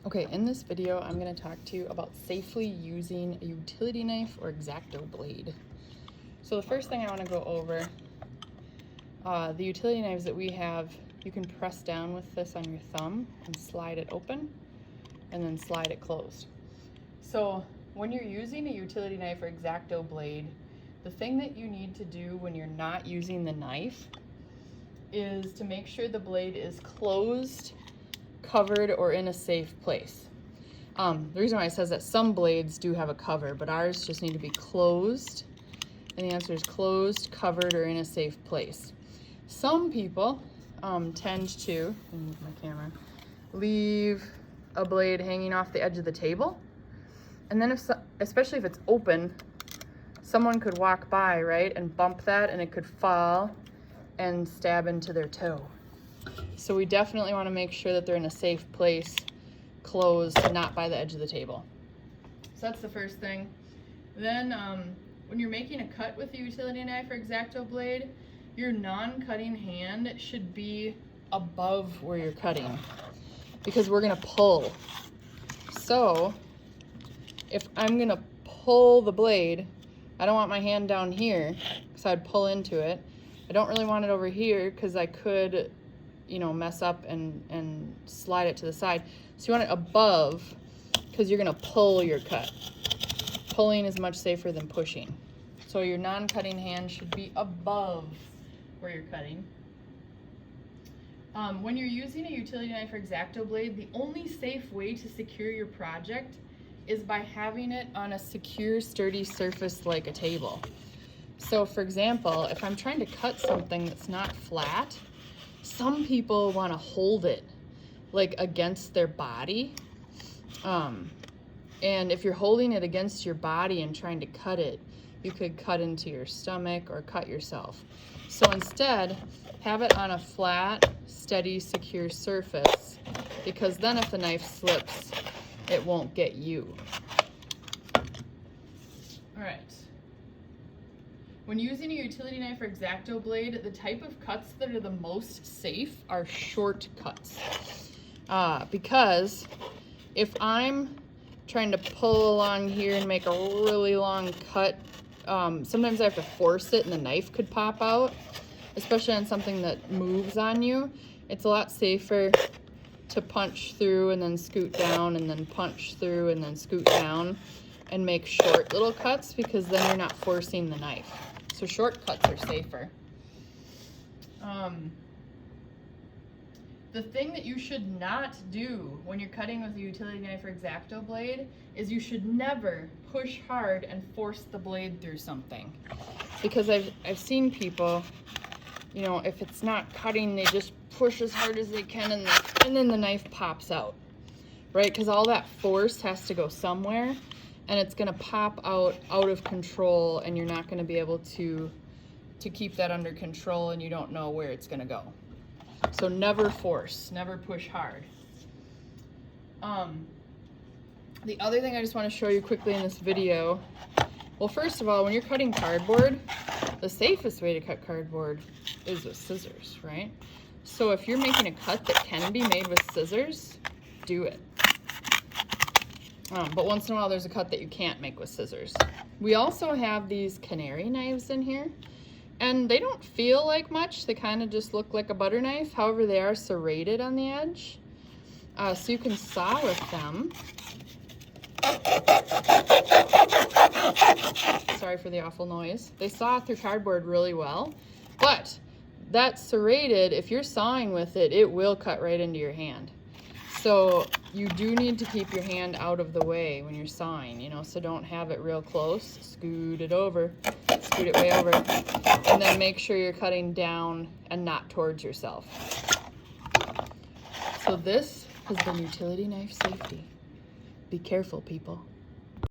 Okay, in this video, I'm going to talk to you about safely using a utility knife or X-Acto blade. So the first thing I want to go over, the utility knives that we have, you can press down with this on your thumb and slide it open and then slide it closed. So when you're using a utility knife or X-Acto blade, the thing that you need to do when you're not using the knife is to make sure the blade is closed, covered, or in a safe place. The reason why it says that some blades do have a cover, but ours just need to be closed. And the answer is closed, covered, or in a safe place. Some people tend to, let me move my camera, leave a blade hanging off the edge of the table. And then especially if it's open, someone could walk by, right, and bump that and it could fall and stab into their toe. So we definitely want to make sure that they're in a safe place, closed, not by the edge of the table. So that's the first thing. Then when you're making a cut with a utility knife or X-Acto blade, your non-cutting hand should be above where you're cutting because we're going to pull. So if I'm going to pull the blade, I don't want my hand down here because I'd pull into it. I don't really want it over here because I could, mess up and slide it to the side. So you want it above because you're going to pull your cut. Pulling is much safer than pushing. So your non-cutting hand should be above where you're cutting. When you're using a utility knife or X-Acto blade, the only safe way to secure your project is by having it on a secure, sturdy surface like a table. So for example, if I'm trying to cut something that's not flat, some people want to hold it like against their body. And if you're holding it against your body and trying to cut it, you could cut into your stomach or cut yourself. So instead, have it on a flat, steady, secure surface, because then if the knife slips, it won't get you. All right. When using a utility knife or X-Acto blade, the type of cuts that are the most safe are short cuts. Because if I'm trying to pull along here and make a really long cut, sometimes I have to force it and the knife could pop out, especially on something that moves on you. It's a lot safer to punch through and then scoot down and then punch through and then scoot down and make short little cuts because then you're not forcing the knife. So short cuts are safer. The thing that you should not do when you're cutting with a utility knife or X-Acto blade is you should never push hard and force the blade through something. Because I've seen people, if it's not cutting, they just push as hard as they can and then the knife pops out, right? Because all that force has to go somewhere and it's gonna pop out of control and you're not gonna be able to keep that under control and you don't know where it's gonna go. So never force, never push hard. The other thing I just want to show you quickly in this video, well, first of all, when you're cutting cardboard, the safest way to cut cardboard is with scissors, right? So if you're making a cut that can be made with scissors, do it. But once in a while, there's a cut that you can't make with scissors. We also have these Canary knives in here. And they don't feel like much. They kind of just look like a butter knife. However, they are serrated on the edge. So you can saw with them. Sorry for the awful noise. They saw through cardboard really well. But that serrated, if you're sawing with it, it will cut right into your hand. So you do need to keep your hand out of the way when you're sawing, so don't have it real close. Scoot it over, scoot it way over, and then make sure you're cutting down and not towards yourself. So this has been utility knife safety. Be careful, people.